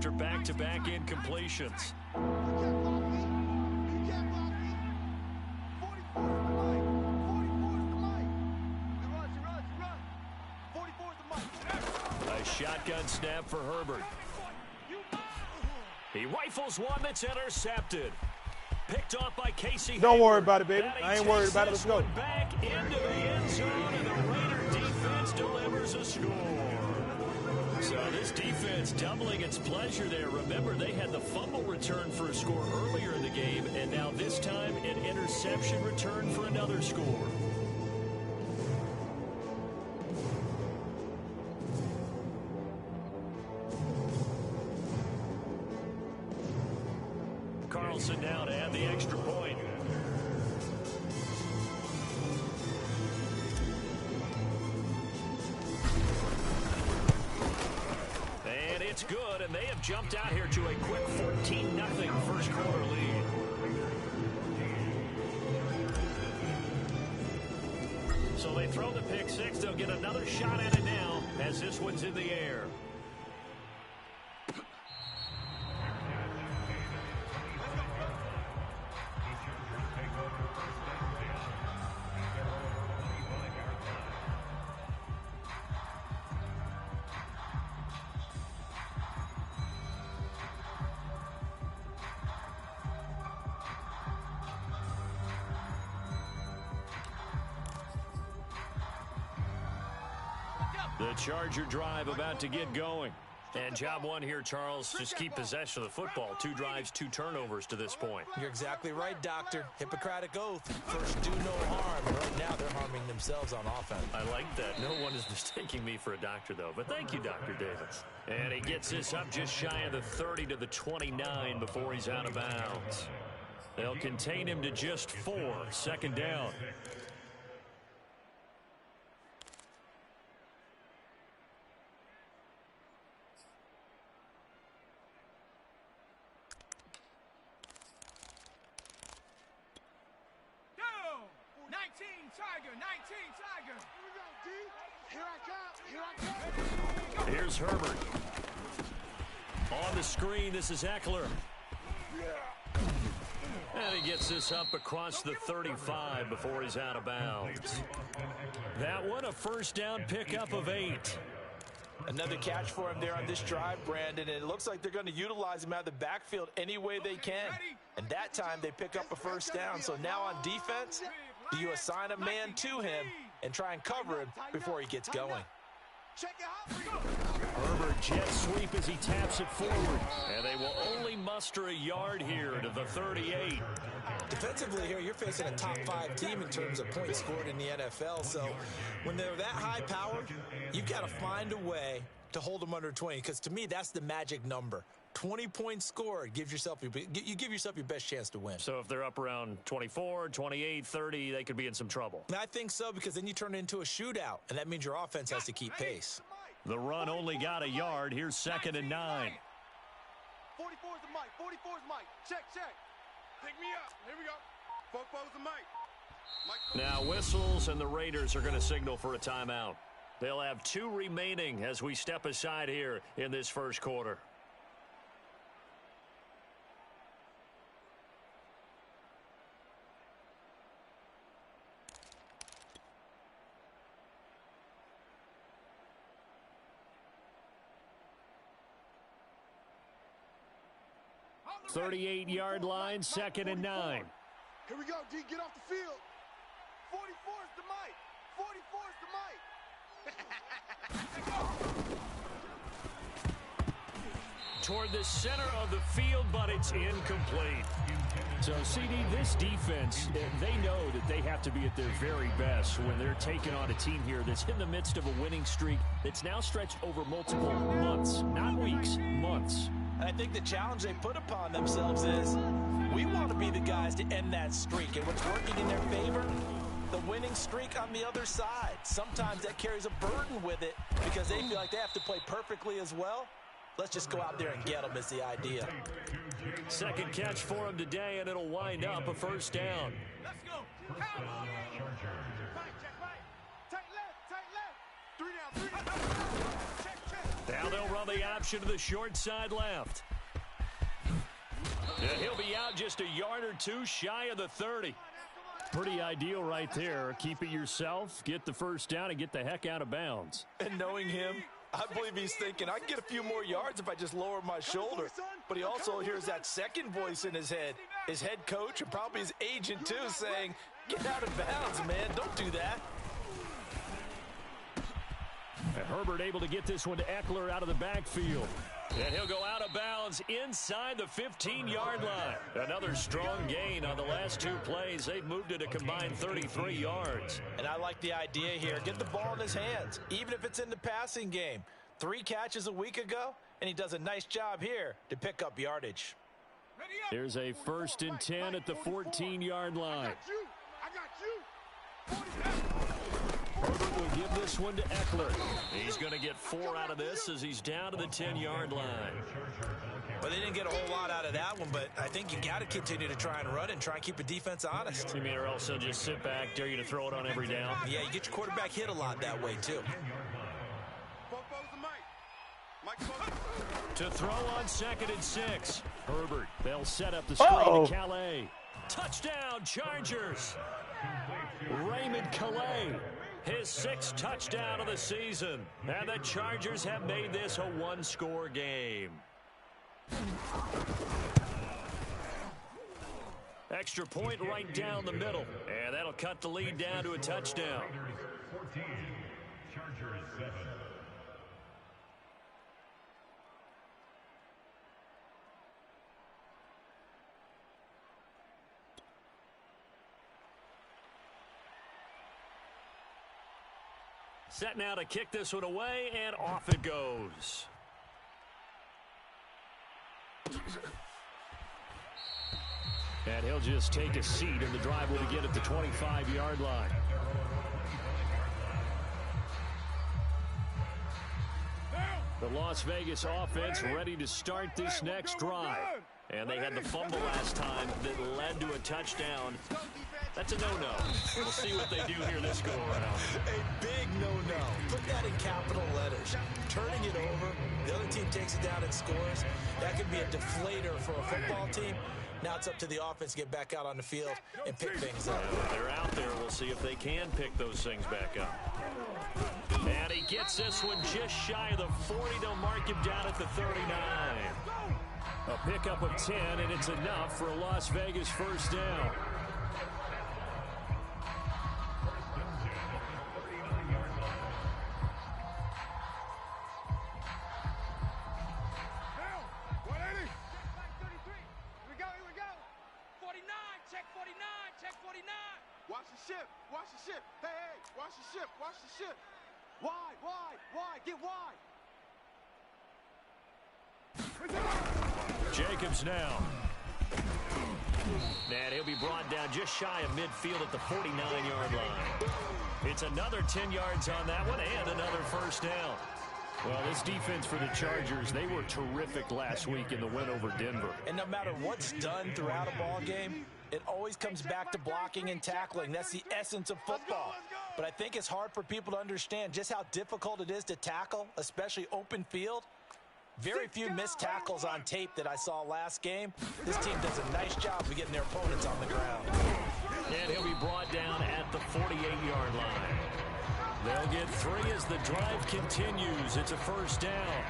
after back-to-back incompletions. A shotgun snap for Herbert. He rifles one that's intercepted. Picked off by Casey. Don't worry about it, baby. I ain't worried about it. Let's go. Back into the end zone, and the Raider defense delivers a score. So this defense doubling its pleasure there. Remember, they had the fumble return for a score earlier in the game, and now this time an interception return for another score. Carlson now to add the extra point. And it's good, and they have jumped out here to a quick 14-0 first quarter lead. So they throw the pick six. They'll get another shot at it now as this one's in the air. The Charger drive about to get going. And job one here, Charles, just keep possession of the football. 2 drives, 2 turnovers to this point. You're exactly right, Doctor. Hippocratic oath. First, do no harm. Right now, they're harming themselves on offense. I like that. No one is mistaking me for a doctor, though. But thank you, Dr. Davis. And he gets this up just shy of the 30 to the 29 before he's out of bounds. They'll contain him to just 4. Second down. Here's Herbert. On the screen, this is Eckler. And he gets this up across the 35 before he's out of bounds. That one, a first down pickup of 8. Another catch for him there on this drive, Brandon, and it looks like they're going to utilize him out of the backfield any way they can. And that time they pick up a first down. So now on defense, do you assign a man to him and try and cover him before he gets going? Herbert jet sweep as he taps it forward. And they will only muster a yard here to the 38. Defensively here, you're facing a top 5 team in terms of points scored in the NFL. So when they're that high powered, you've got to find a way to hold them under 20. Because to me, that's the magic number. 20 points scored, you give yourself your best chance to win. So if they're up around 24, 28, 30, they could be in some trouble. I think so, because then you turn it into a shootout, and that means your offense has to keep pace. The run only got a yard. Here's 2nd and 9. 44's the mic. 44's Mike. Check. Pick me up. Here we go. 44's the mic. Now whistles, and the Raiders are going to signal for a timeout. They'll have 2 remaining as we step aside here in this first quarter. The 38-yard line, 2nd and 9. Here we go, D. Get off the field. 44's the mic. 44's the mic. Toward the center of the field, but it's incomplete. So, CD, this defense, they know that they have to be at their very best when they're taking on a team here that's in the midst of a winning streak that's now stretched over multiple months, not weeks, months. And I think the challenge they put upon themselves is we want to be the guys to end that streak. And what's working in their favor? The winning streak on the other side. Sometimes that carries a burden with it because they feel like they have to play perfectly as well. Let's just go out there and get them is the idea. Second catch for him today, and it'll wind up a first down. Let's go. Check left. Tight left. 3 down. Check. Now they'll run the option to the short side left. And he'll be out just a yard or two shy of the 30. Pretty ideal right there. Keep it yourself, get the first down, and get the heck out of bounds. And knowing him, I believe he's thinking, I can get a few more yards if I just lower my shoulder. But he also hears that second voice in his head, his head coach and probably his agent too, saying, get out of bounds, man. Don't do that. And Herbert able to get this one to Eckler out of the backfield. And he'll go out of bounds inside the 15-yard line. Another strong gain on the last two plays. They've moved it a combined 33 yards. And I like the idea here. Get the ball in his hands, even if it's in the passing game. 3 catches a week ago, and he does a nice job here to pick up yardage. There's a 1st and 10 at the 14-yard line. Herbert will give this one to Eckler. He's going to get 4 out of this as he's down to the 10-yard line. Well, they didn't get a whole lot out of that one, but I think you got to continue to try and run and try and keep the defense honest. You mean, or else they'll just sit back, dare you to throw it on every down? Yeah, you get your quarterback hit a lot that way, too. To throw on 2nd and 6. Herbert, they'll set up the screen to Calais. Touchdown, Chargers. Raymond Calais. His 6th touchdown of the season. And the Chargers have made this a 1-score game. Extra point right down the middle. And that'll cut the lead down to a touchdown. 14, Chargers 7. Set now to kick this one away, and off it goes. And he'll just take a seat, and the drive will begin at the 25-yard line. The Las Vegas offense ready to start this next drive. And they had the fumble last time that led to a touchdown. That's a no-no. We'll see what they do here this go-around. A big no-no. Put that in capital letters. Turning it over, the other team takes it down and scores. That could be a deflator for a football team. Now it's up to the offense to get back out on the field and pick things up. They're out there. We'll see if they can pick those things back up. And he gets this one just shy of the 40. They'll mark him down at the 39. A pickup of 10, and it's enough for a Las Vegas first down. Watch the ship. Watch the ship. Hey, watch the ship. Watch the ship. Wide. Get wide. Jacobs now. And he'll be brought down just shy of midfield at the 49-yard line. It's another 10 yards on that one and another first down. Well, this defense for the Chargers, they were terrific last week in the win over Denver. And no matter what's done throughout a ball game, it always comes back to blocking and tackling. That's the essence of football. But I think it's hard for people to understand just how difficult it is to tackle, especially open field. Very few missed tackles on tape that I saw last game. This team does a nice job of getting their opponents on the ground. And he'll be brought down at the 48-yard line. They'll get 3 as the drive continues. It's a first down.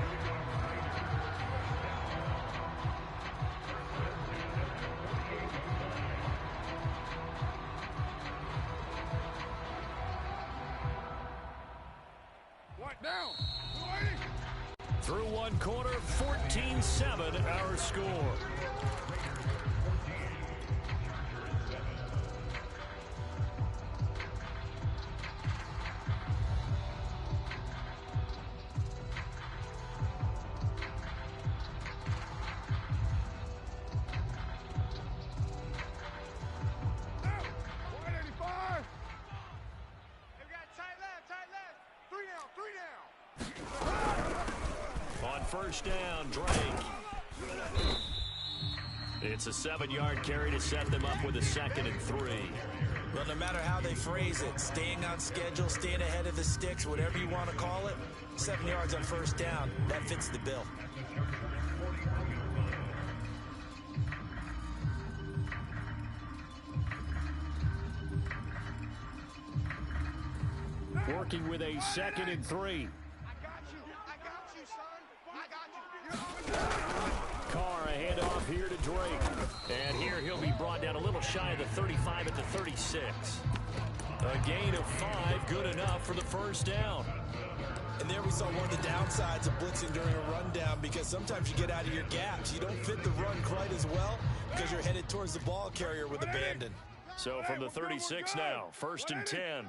Down. Through one quarter, 14-7 our score. First down, Drake. It's a 7-yard carry to set them up with a 2nd and 3. Well, no matter how they phrase it, staying on schedule, staying ahead of the sticks, whatever you want to call it, 7 yards on first down, that fits the bill. Working with a 2nd and 3. I got you, son. I got you. Carr, a handoff here to Drake. And here he'll be brought down a little shy of the 35 at the 36. A gain of 5, good enough for the first down. And there we saw one of the downsides of blitzing during a rundown, because sometimes you get out of your gaps. You don't fit the run quite as well because you're headed towards the ball carrier with abandon. So from the 36 now, 1st and 10.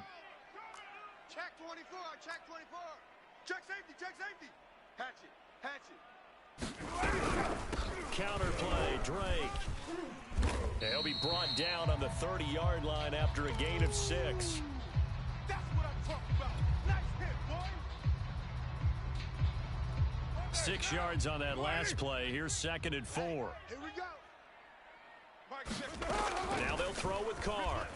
Check 24, check 24. Check safety. Hatch it. Counterplay, Drake. He'll be brought down on the 30-yard line after a gain of 6. That's what I'm talking about. Nice hit, boy. 6 yards on that last play. Here's 2nd and 4. Here we go. Now they'll throw with Carr.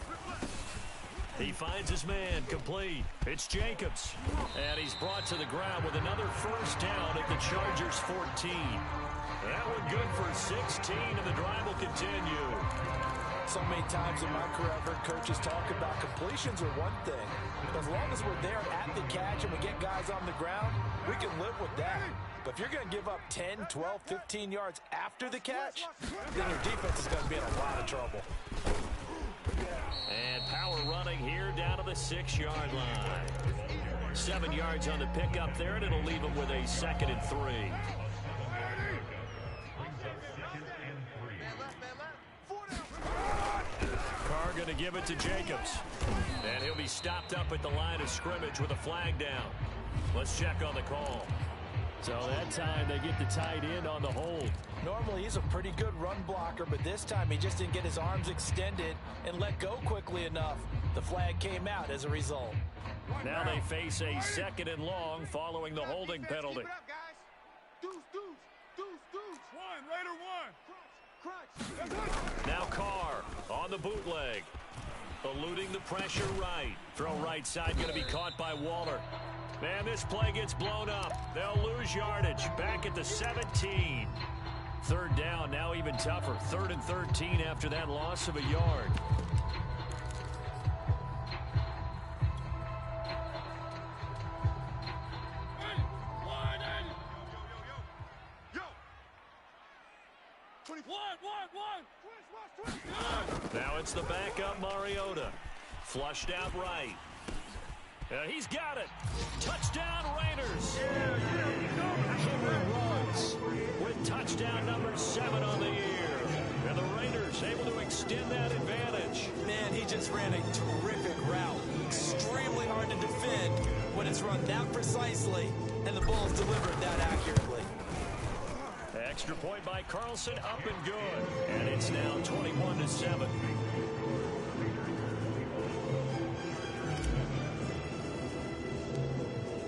He finds his man, complete. It's Jacobs. And he's brought to the ground with another first down at the Chargers' 14. That one good for 16, and the drive will continue. So many times in my career, I've heard coaches talk about completions are one thing. As long as we're there at the catch and we get guys on the ground, we can live with that. But if you're going to give up 10, 12, 15 yards after the catch, then your defense is going to be in a lot of trouble. And power running here down to the 6-yard line. 7 yards on the pickup there, and it'll leave them with a 2nd and 3. Carr going to give it to Jacobs. And he'll be stopped up at the line of scrimmage with a flag down. Let's check on the call. So that time they get the tight end on the hold. Normally he's a pretty good run blocker, but this time he just didn't get his arms extended and let go quickly enough. The flag came out as a result. Now they face a 2nd and long following the holding penalty. Keep it up, guys. Deuce. One, later one. Crunch. Now Carr on the bootleg. Eluding the pressure right. Throw right side going to be caught by Waller. Man, this play gets blown up. They'll lose yardage. Back at the 17. 3rd down, now even tougher. 3rd and 13 after that loss of a yard. Now it's the backup Mariota. Flushed out right. He's got it. Touchdown Raiders. Henry runs with touchdown number 7 on the year. And the Raiders able to extend that advantage. Man, he just ran a terrific route. Extremely hard to defend when it's run that precisely and the ball's delivered that accurately. Extra point by Carlson, up and good. And it's now 21-7.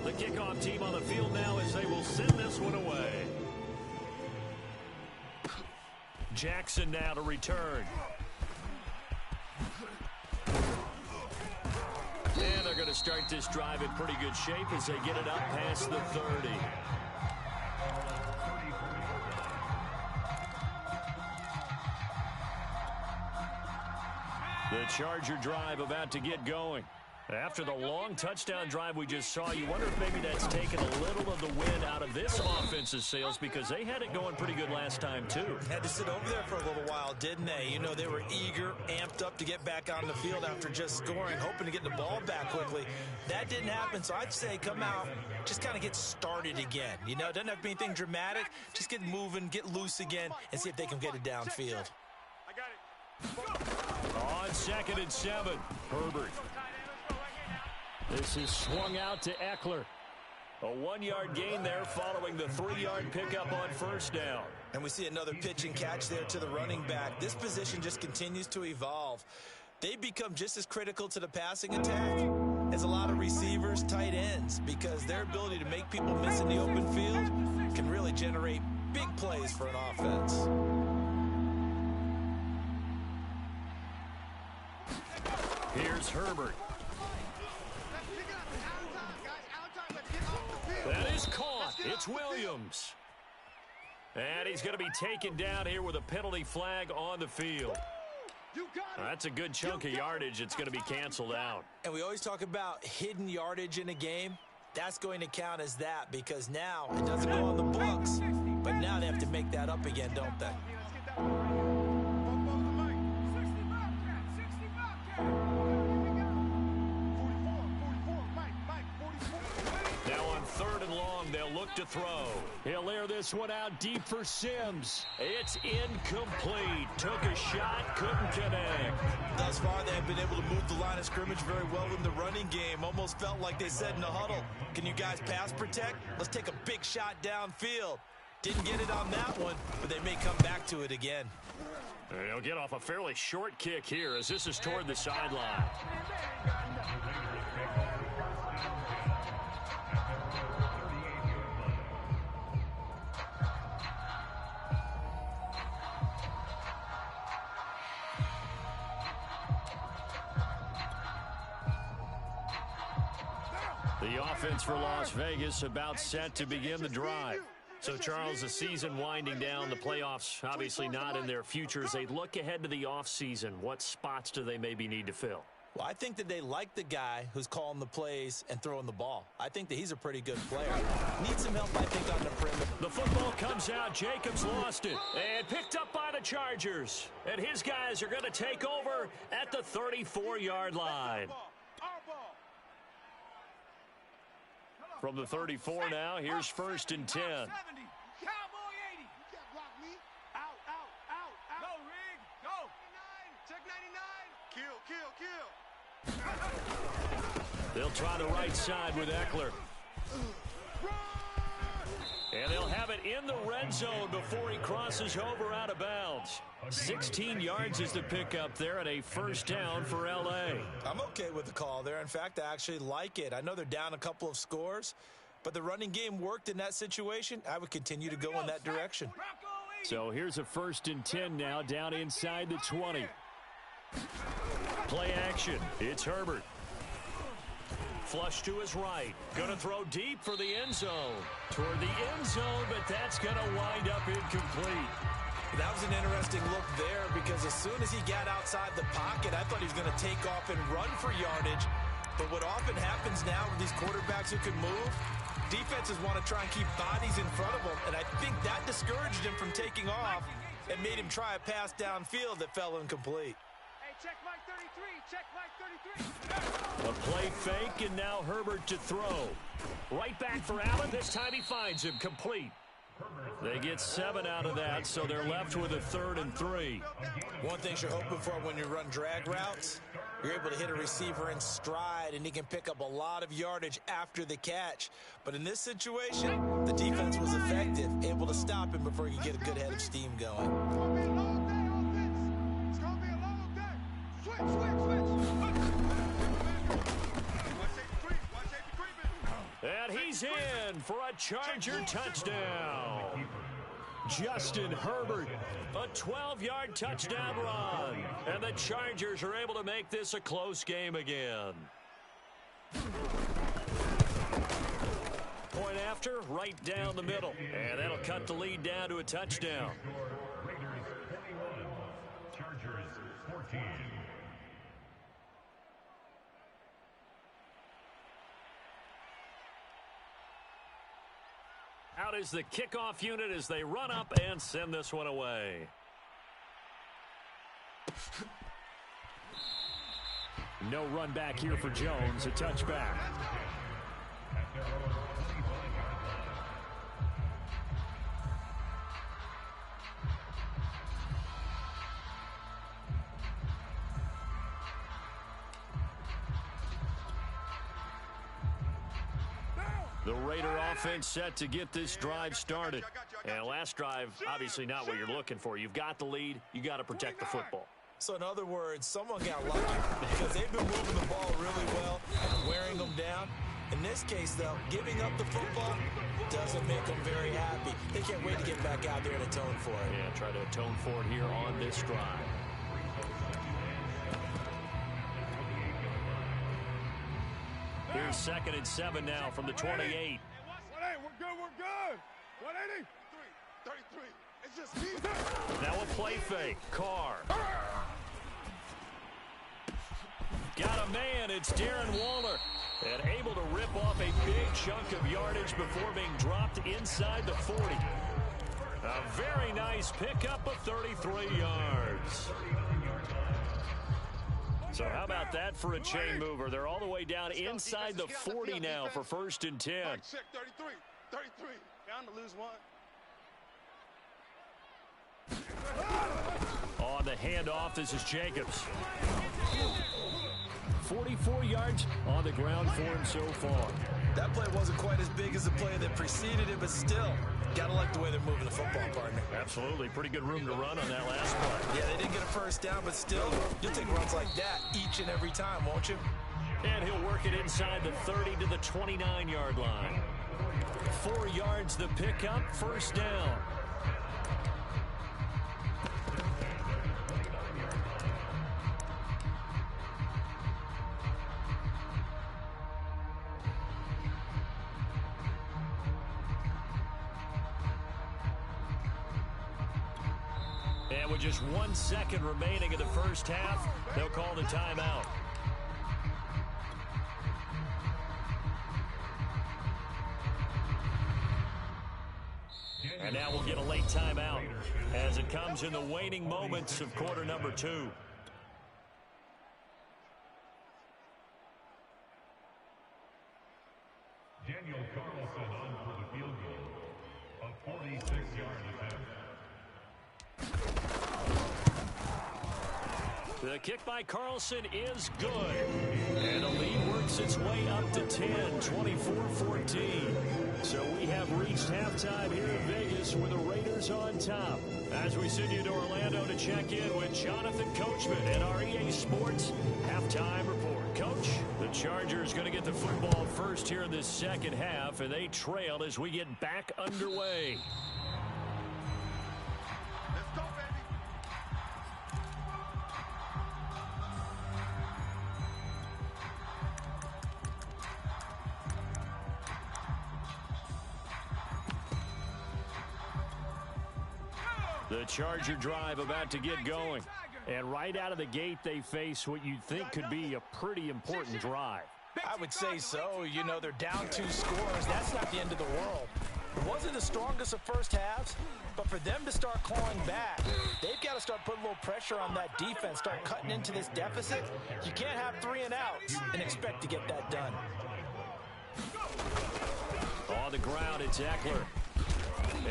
The kickoff team on the field now as they will send this one away. Jackson now to return. And they're going to start this drive in pretty good shape as they get it up past the 30. The Charger drive about to get going. After the long touchdown drive we just saw, you wonder if maybe that's taken a little of the wind out of this offense's sails, because they had it going pretty good last time, too. Had to sit over there for a little while, didn't they? You know, they were eager, amped up to get back on the field after just scoring, hoping to get the ball back quickly. That didn't happen, so I'd say come out, just kind of get started again. You know, it doesn't have to be anything dramatic. Just get moving, get loose again, and see if they can get it downfield. I got it. On 2nd and 7, Herbert. This is swung out to Eckler. A 1-yard gain there following the 3-yard pickup on first down. And we see another pitch and catch there to the running back. This position just continues to evolve. They become just as critical to the passing attack as a lot of receivers, tight ends, because their ability to make people miss in the open field can really generate big plays for an offense. Here's Herbert. That is caught. It's Williams. And he's going to be taken down here with a penalty flag on the field. That's a good chunk of yardage. It's going to be canceled out. And we always talk about hidden yardage in a game. That's going to count as that because now it doesn't go on the books, but now they have to make that up again, don't they? Now on 3rd and long, they'll look to throw. He'll air this one out deep for Sims. It's incomplete. Took a shot, couldn't connect. Thus far, they have been able to move the line of scrimmage very well in the running game. Almost felt like they said in the huddle, can you guys pass protect? Let's take a big shot downfield. Didn't get it on that one, but they may come back to it again. They'll get off a fairly short kick here as this is toward the sideline. The offense for Las Vegas about set to begin the drive. So, Charles, the season winding down, the playoffs obviously not in their future. As they look ahead to the offseason, what spots do they maybe need to fill? Well, I think that they like the guy who's calling the plays and throwing the ball. I think that he's a pretty good player. Needs some help, I think, on the perimeter. The football comes out. Jacobs lost it. And picked up by the Chargers. And his guys are going to take over at the 34-yard line. From the 34 now, here's 1st and 10. Cowboy 80. You can't block me. Out. Go, Rig. Go. 99. Check 99. Kill. They'll try the right side with Eckler. And they'll have it in the red zone before he crosses over out of bounds. 16 yards is the pickup there and a 1st down for L.A. I'm okay with the call there. In fact, I actually like it. I know they're down a couple of scores, but the running game worked in that situation. I would continue to go in that direction. So here's a 1st and 10 now down inside the 20. Play action. It's Herbert. Flush to his right. Going to throw deep for the end zone. Toward the end zone, but that's going to wind up incomplete. That was an interesting look there because as soon as he got outside the pocket, I thought he was going to take off and run for yardage. But what often happens now with these quarterbacks who can move, defenses want to try and keep bodies in front of them, and I think that discouraged him from taking off and made him try a pass downfield that fell incomplete. Check Mike 33. Check Mike 33. A play fake, and now Herbert to throw. Right back for Allen. This time he finds him complete. They get 7 out of that, so they're left with a 3rd and 3. One thing you're hoping for when you run drag routes, you're able to hit a receiver in stride, and he can pick up a lot of yardage after the catch. But in this situation, the defense was effective, able to stop him before he could get a good head of steam going. It's going to be a long day, offense. It's going to be a long day. Switch. And he's in for a Charger touchdown. Justin Herbert, a 12-yard touchdown run. And the Chargers are able to make this a close game again. Point after, right down the middle. And that'll cut the lead down to a touchdown. Raiders 21, Chargers 14. Out is the kickoff unit as they run up and send this one away. No run back here for Jones, a touchback. The Raider offense set to get this drive started. And last drive, obviously not what you're looking for. You've got the lead. You got to protect the football. So in other words, someone got lucky because they've been moving the ball really well and wearing them down. In this case, though, giving up the football doesn't make them very happy. They can't wait to get back out there and atone for it. Yeah, try to atone for it here on this drive. Here's 2nd and 7 now from the 28. 180, we're good. 180. 33. It's just me. Now a play fake. Carr. Got a man. It's Darren Waller. And able to rip off a big chunk of yardage before being dropped inside the 40. A very nice pickup of 33 yards. So how about that for a chain mover? They're all the way down inside the 40 now for 1st and 10. Check 33. 33. Bound to lose one. On the handoff, this is Jacobs. 44 yards on the ground for him so far. That play wasn't quite as big as the play that preceded it, but still, gotta like the way they're moving the football, partner. Absolutely. Pretty good room to run on that last play. Yeah, they didn't get a first down, but still, you'll take runs like that each and every time, won't you? And he'll work it inside the 30 to the 29-yard line. 4 yards the pickup, 1st down. And with just 1 second remaining in the first half, they'll call the timeout. And now we'll get a late timeout as it comes in the waning moments of quarter number 2. Daniel Carlson on for the field goal. A 46-yard attempt. The kick by Carlson is good. And the lead works its way up to 10, 24-14. So we have reached halftime here in Vegas with the Raiders on top. As we send you to Orlando to check in with Jonathan Coachman at our EA Sports Halftime Report. Coach, the Chargers going to get the football first here in this second half, and they trail as we get back underway. Let's go, baby. The Charger drive about to get going. And right out of the gate, they face what you'd think could be a pretty important drive. I would say so. You know, they're down 2 scores. That's not the end of the world. It wasn't the strongest of first halves, but for them to start clawing back, they've got to start putting a little pressure on that defense, start cutting into this deficit. You can't have 3 and outs and expect to get that done. On the ground, it's Eckler.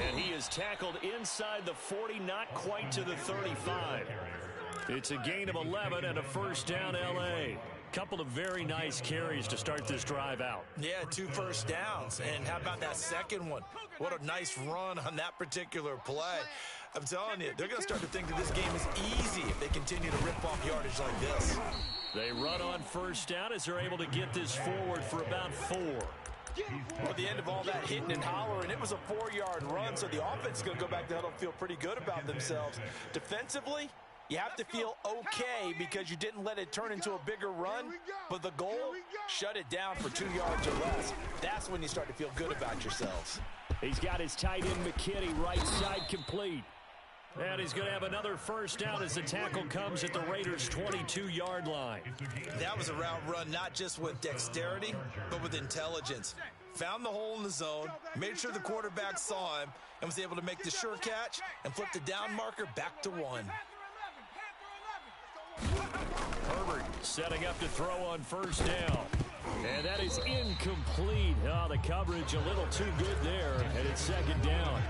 And he is tackled inside the 40, not quite to the 35. It's a gain of 11 and a 1st down, L.A. Couple of very nice carries to start this drive out. Yeah, 2 first downs. And how about that second one? What a nice run on that particular play. I'm telling you, they're going to start to think that this game is easy if they continue to rip off yardage like this. They run on 1st down as they're able to get this forward for about 4. At the end of all that hitting and hollering, it was a 4-yard run, so the offense is going to go back to huddle and feel pretty good about themselves. Defensively, you have to feel okay because you didn't let it turn into a bigger run, but the goal, shut it down for 2 yards or less. That's when you start to feel good about yourselves. He's got his tight end McKinney right side complete. And he's going to have another 1st down as the tackle comes at the Raiders' 22-yard line. That was a route run not just with dexterity, but with intelligence. Found the hole in the zone, made sure the quarterback saw him, and was able to make the sure catch and flip the down marker back to 1. Herbert setting up to throw on 1st down. And that is incomplete. Oh, the coverage a little too good there, and it's 2nd down.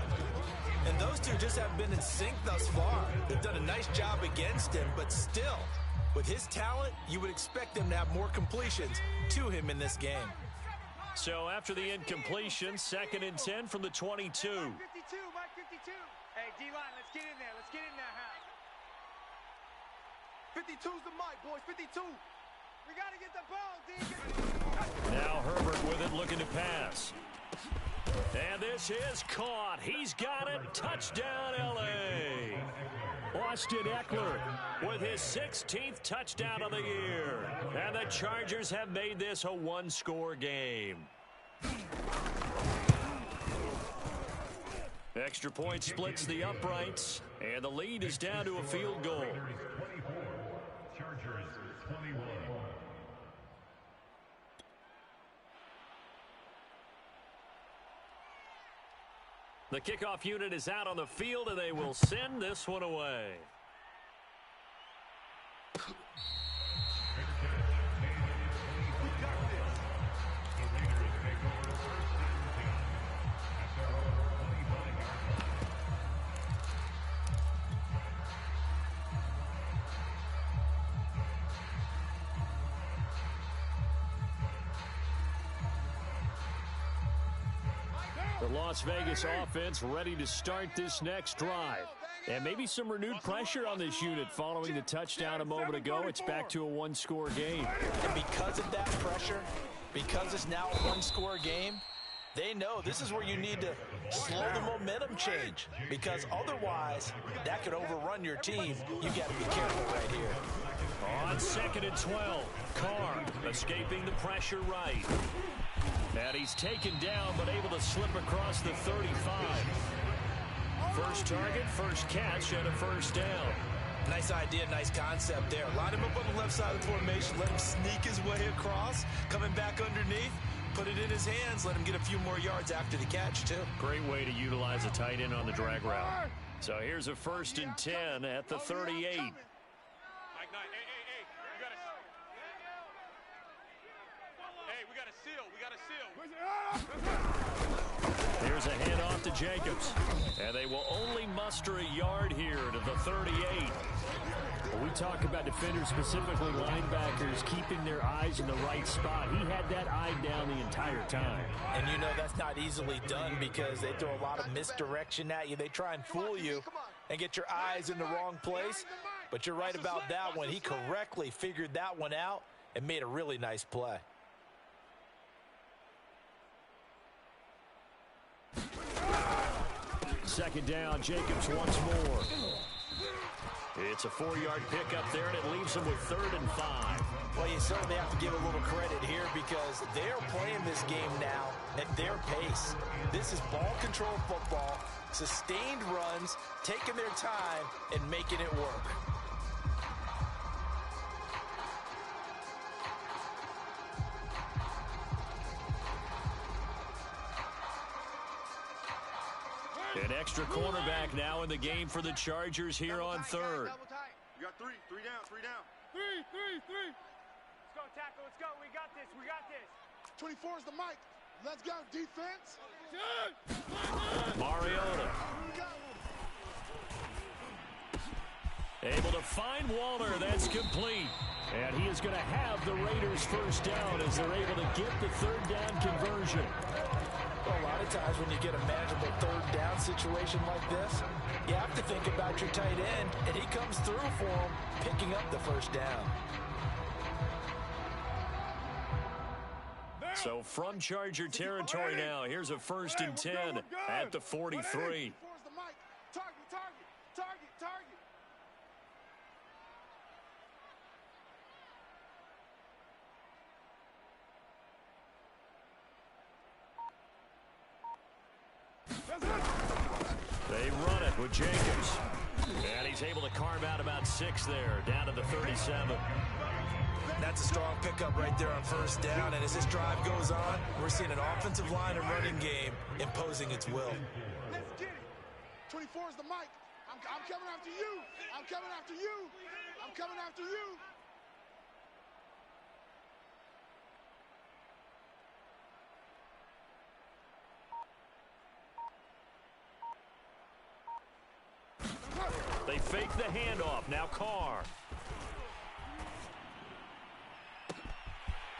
And those two just haven't been in sync thus far. They've done a nice job against him, but still, with his talent, you would expect them to have more completions to him in this game. So after the incompletion, 2nd and 10 from the 22. 52, Mike 52. Hey, D-line, let's get in there. Let's get in there, Hal. 52's the mic, boys. 52. We got to get the ball, D. Now Herbert with it, looking to pass. And this is caught. He's got it. Touchdown, L.A. Austin Eckler with his 16th touchdown of the year. And the Chargers have made this a one-score game. Extra point splits the uprights, and the lead is down to a field goal. Chargers 21. The kickoff unit is out on the field, and they will send this one away. The Las Vegas offense ready to start this next drive. And maybe some renewed pressure on this unit following the touchdown a moment ago. It's back to a one-score game. And because of that pressure, because it's now a one-score game, they know this is where you need to slow the momentum change. Because otherwise, that could overrun your team. You got to be careful right here. On 2nd and 12, Carr escaping the pressure right. And he's taken down, but able to slip across the 35. First target, first catch, and a first down. Nice idea, nice concept there. Line him up on the left side of the formation. Let him sneak his way across. Coming back underneath. Put it in his hands. Let him get a few more yards after the catch, too. Great way to utilize a tight end on the drag route. So here's a 1st and 10 at the 38. Here's a handoff to Jacobs. And they will only muster a yard here to the 38. When we talk about defenders, specifically linebackers, keeping their eyes in the right spot, he had that eye down the entire time. And you know that's not easily done because they throw a lot of misdirection at you. They try and fool you and get your eyes in the wrong place. But you're right about that one. He correctly figured that one out and made a really nice play. Second down, Jacobs once more. It's a 4-yard pickup there, and it leaves them with 3rd and 5. Well, you certainly have to give a little credit here because they're playing this game now at their pace. This is ball control football, sustained runs, taking their time, and making it work. An extra cornerback now in the game for the Chargers here on 3rd. You got three down. Three. Let's go, tackle, let's go. We got this, 24 is the mic. Let's go, defense. Mariota. Able to find Waller. That's complete. And he is going to have the Raiders first down as they're able to get the 3rd down conversion. Well, a lot of times when you get a manageable 3rd down situation like this, you have to think about your tight end, and he comes through for him, picking up the first down. So from Charger territory now, here's a 1st and 10 at the 43. Target. They run it with Jacobs. And he's able to carve out about 6 there, down to the 37. That's a strong pickup right there on 1st down, and as this drive goes on, we're seeing an offensive line and running game imposing its will. Let's get it. 24 is the mic. I'm coming after you. I'm coming after you. They fake the handoff. Now Carr.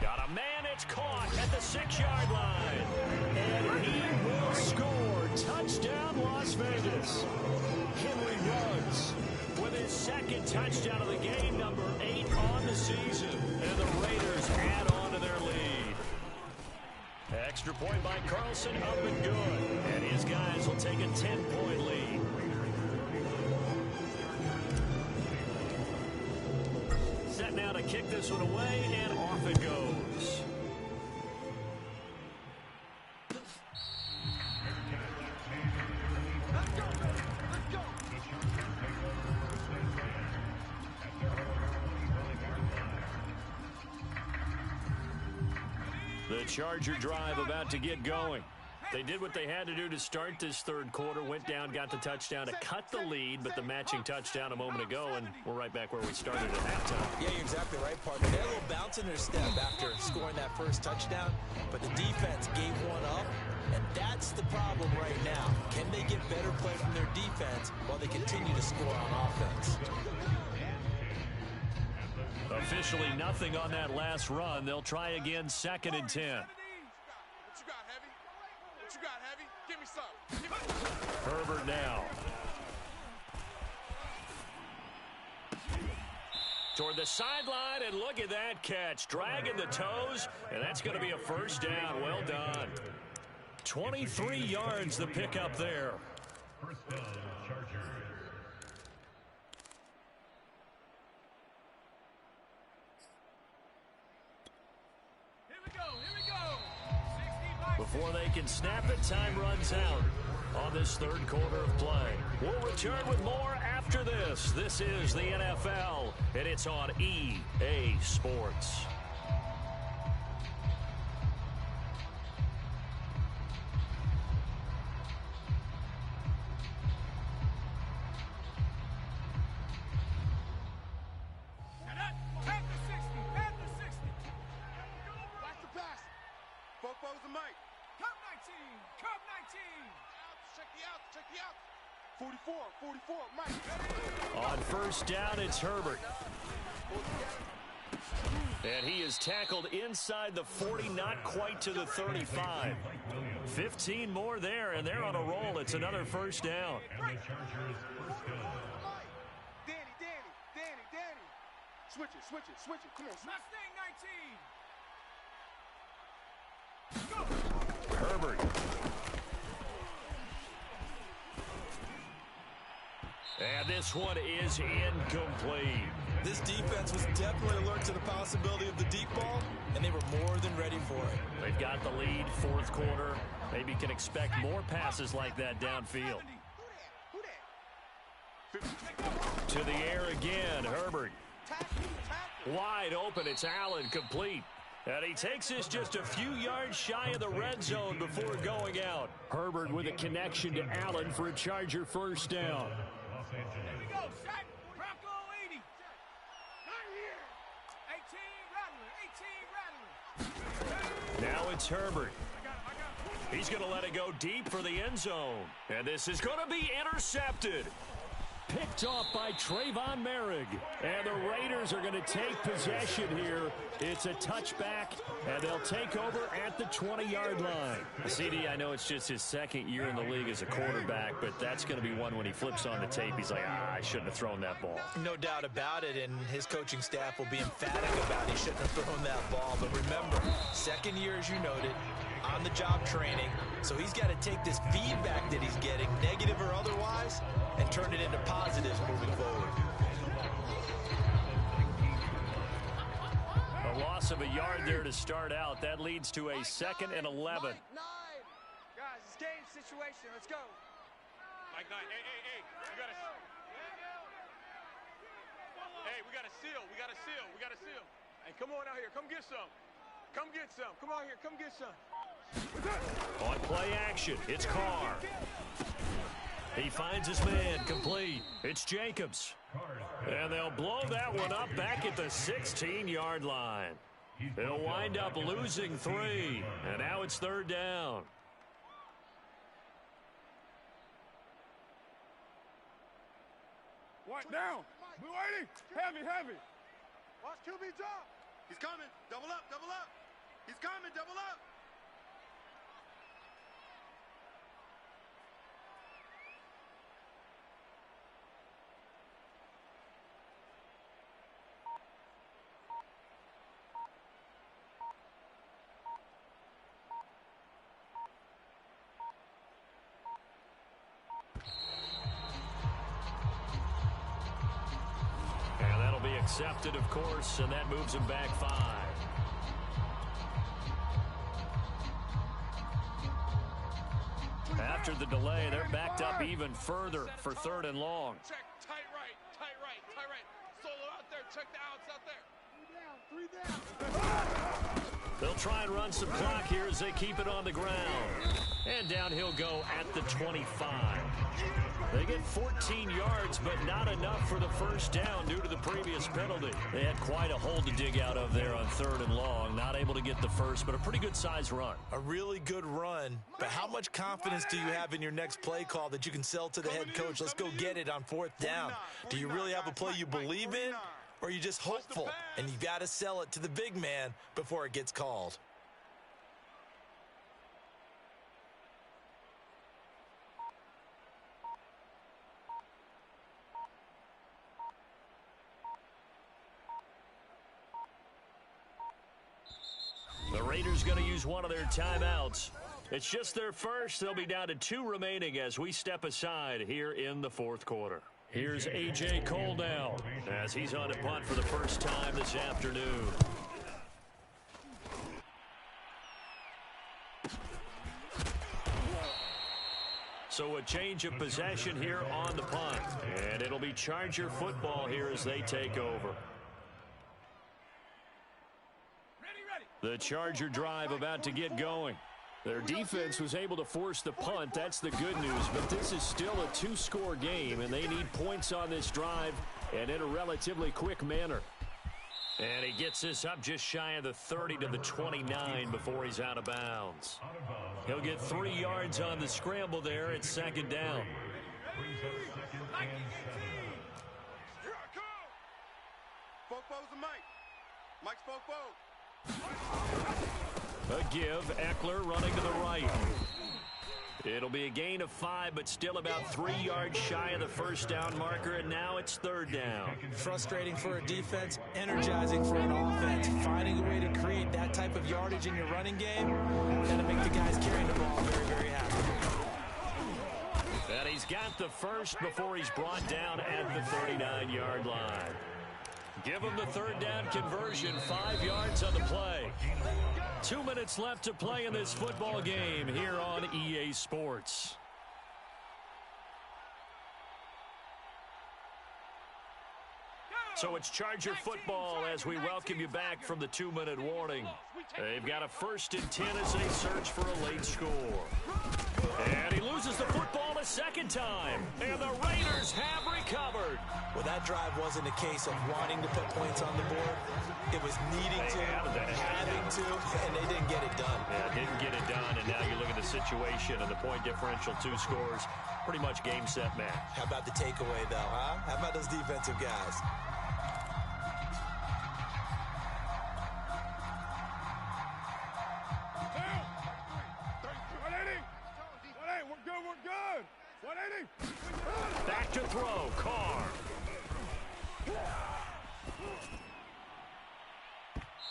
Got a man. It's caught at the 6-yard line. And he will score. Touchdown, Las Vegas. Henry Ruggs with his 2nd touchdown of the game, number 8 on the season. And the Raiders add on to their lead. Extra point by Carlson, up and good. And his guys will take a 10-point lead. set now to kick this one away, and off it goes. The Charger drive about to get going. They did what they had to do to start this third quarter, went down, got the touchdown to cut the lead, but the matching touchdown a moment ago, and we're right back where we started at halftime. Yeah, you're exactly right, partner. They had a little bounce in their step after scoring that first touchdown, but the defense gave one up, and that's the problem right now. Can they get better play from their defense while they continue to score on offense? Officially nothing on that last run. They'll try again, 2nd and 10. What you got, Heavy? What you got, Heavy? Give me some. Give me some. Herbert now. Toward the sideline, and look at that catch. Dragging the toes, and that's going to be a first down. Well done. 23 yards the pickup there. First down, Chargers. Before they can snap it, time runs out on this third quarter of play. We'll return with more after this. This is the NFL, and it's on EA Sports. Watch the pass. Fofo's the mic. Come 19. Come 19. Check the out. 44, Mike. On first down, it's Herbert. And he is tackled inside the 40, not quite to the 35. 15 more there, and they're on a roll. It's another first down. And the Chargers first down. Danny. Switch it. Come on, switch. Mustang 19. Herbert. And this one is incomplete. This defense was definitely alert to the possibility of the deep ball, and they were more than ready for it. They've got the lead, fourth quarter. Maybe can expect more passes like that downfield. To the air again, Herbert. Wide open, it's Allen, complete. And he takes this just a few yards shy of the red zone before going out. Herbert with a connection to Allen for a Charger first down. Los Angeles. Here we go, set. Bronco 80. Not here. 18 Rattler. Now it's Herbert. He's going to let it go deep for the end zone. And this is going to be intercepted. Picked off by Trayvon Merrick. And the Raiders are going to take possession here. It's a touchback, and they'll take over at the 20-yard line. CD, I know it's just his second year in the league as a quarterback, but that's going to be one when he flips on the tape. He's like, I shouldn't have thrown that ball. No doubt about it, and his coaching staff will be emphatic about he shouldn't have thrown that ball. But remember, second year, as you noted, on-the-job training, so he's got to take this feedback that he's getting, negative or otherwise, and turn it into positives moving forward. A loss of a yard there to start out. That leads to a 2nd and 11. Guys, it's game situation. Let's go. Mike 9. Hey. We got to seal. Hey, come on out here. Come get some. Come on here. Come get some. On play action, it's Carr. He finds his man, complete. It's Jacobs. And they'll blow that one up back at the 16-yard line. They'll wind up losing 3, and now it's third down. What? Down. We're waiting. Heavy. Watch QB drop. He's coming. Double up. He's coming. Double up. Accepted, of course, and that moves him back 5. After the delay, they're backed up even further for 3rd and long. Check, tight right, tight right, tight right. Solo out there, check the outs out there. 3 down. They'll try and run some clock here as they keep it on the ground. And down he'll go at the 25. They get 14 yards, but not enough for the first down due to the previous penalty. They had quite a hole to dig out of there on 3rd and long. Not able to get the first, but a pretty good size run. A really good run, but how much confidence do you have in your next play call that you can sell to the head coach? Let's go get it on 4th down. Do you really have a play you believe in, or are you just hopeful? And you got to sell it to the big man before it gets called. The Raiders going to use one of their timeouts. It's just their first. They'll be down to 2 remaining as we step aside here in the 4th quarter. Here's A.J. Cole now as he's on to punt for the first time this afternoon. So a change of possession here on the punt. And it'll be Charger football here as they take over. The Charger drive about to get going. Their defense was able to force the punt. That's the good news. But this is still a 2-score game, and they need points on this drive and in a relatively quick manner. And he gets this up just shy of the 30 to the 29 before he's out of bounds. He'll get 3 yards on the scramble there at 2nd down. Here I come. Fofo's the Mike. Mike's Fofo. A give, Eckler running to the right. It'll be a gain of 5, but still about 3 yards shy of the first down marker, and now it's 3rd down. Frustrating for a defense, energizing for an offense. Finding a way to create that type of yardage in your running game, gonna make the guys carrying the ball very, very happy. And he's got the first before he's brought down at the 39-yard line. Give him the 3rd down conversion, 5 yards on the play. 2 minutes left to play in this football game here on EA Sports. So it's Charger football as we welcome you back from the 2-minute warning. They've got a 1st and 10 as they search for a late score. And he loses the football a 2nd time. And the Raiders have recovered. Well, that drive wasn't a case of wanting to put points on the board. It was needing to, having to, and they didn't get it done. Yeah, didn't get it done, and now you look at the situation and the point differential, 2 scores, pretty much game, set, match. How about the takeaway, though, huh? How about those defensive guys? Back to throw, Carr.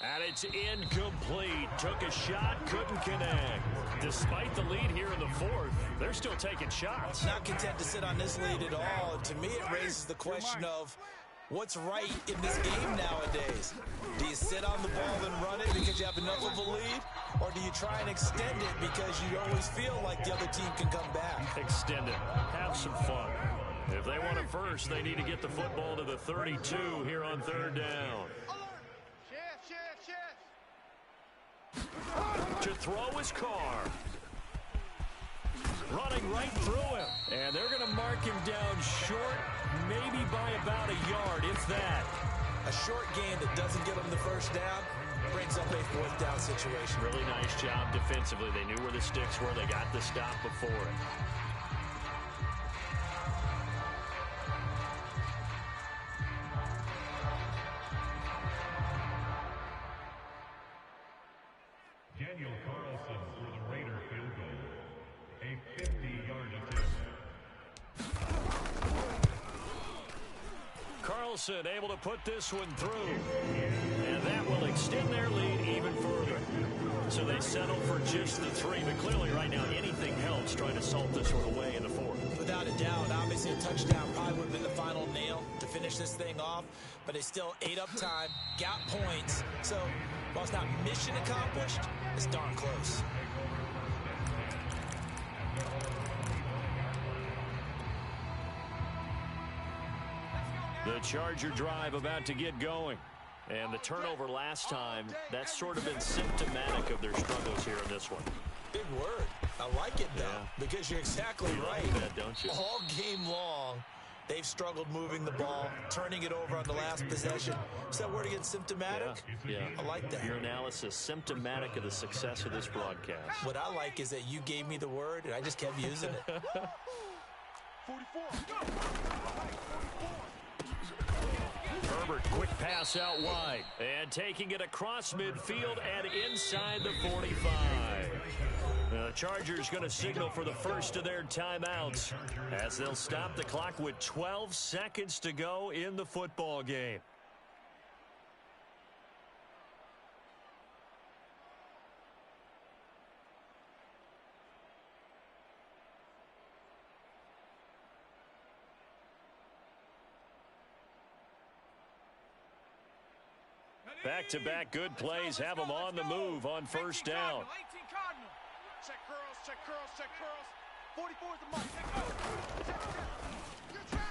And it's incomplete. Took a shot, couldn't connect. Despite the lead here in the 4th, they're still taking shots. Not content to sit on this lead at all. To me, it raises the question of what's right in this game nowadays. Do you sit on the ball and run it because you have enough of a lead? Or do you try and extend it because you always feel like the other team can come back? Extend it. Have some fun. If they want it first, they need to get the football to the 32 here on 3rd down. To throw is Carr. Running right through him. And they're going to mark him down short, maybe by about a yard, if that. A short gain that doesn't get them the first down brings up a 4th down situation. Really nice job defensively. They knew where the sticks were. They got the stop before it. Daniel Carlson for the Raider field goal. A 50-yard attempt. Carlson able to put this one through. And that will extend their lead even further. So they settle for just the 3. But clearly right now anything helps trying to salt this one away in the 4th. Without a doubt, obviously a touchdown probably would have been the final nail to finish finish this thing off, but they still ate up time, got points. So while it's not mission accomplished, it's darn close. The Charger drive about to get going. And the turnover last time, that's sort of been symptomatic of their struggles here in this one. Big word. I like it, though, because you're exactly right. Like that, don't you? All game long, they've struggled moving the ball, turning it over on the last possession. Is that word again, symptomatic? Yeah. I like that. Your analysis, symptomatic of the success of this broadcast. What I like is that you gave me the word, and I just kept using it. 44. Herbert, quick pass out wide. And taking it across midfield and inside the 45. The Chargers going to signal for the first of their timeouts as they'll stop the clock with 12 seconds to go in the football game. Back-to-back good plays have them on the move on first down. Check curls, check curls, check curls. 44 is the mark. Check curls.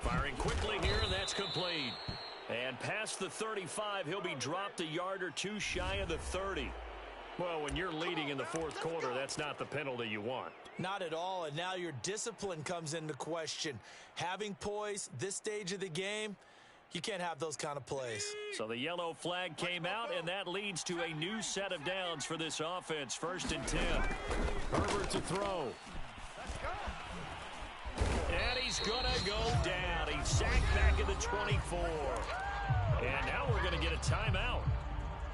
Firing quickly here, and that's complete. And past the 35, he'll be dropped a yard or two shy of the 30. Well, when you're leading in the fourth quarter, that's not the penalty you want. Not at all, and now your discipline comes into question. Having poise this stage of the game, you can't have those kind of plays. So the yellow flag came out, and that leads to a new set of downs for this offense. 1st and 10. Herbert to throw. And he's going to go down. He's sacked back at the 24. And now we're going to get a timeout.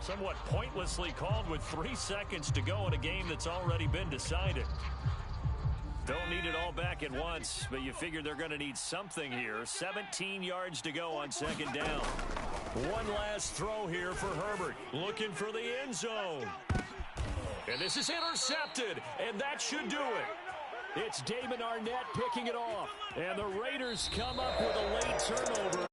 Somewhat pointlessly called with 3 seconds to go in a game that's already been decided. Don't need it all back at once, but you figure they're going to need something here. 17 yards to go on 2nd down. One last throw here for Herbert, looking for the end zone. And this is intercepted, and that should do it. It's Damon Arnett picking it off, and the Raiders come up with a late turnover.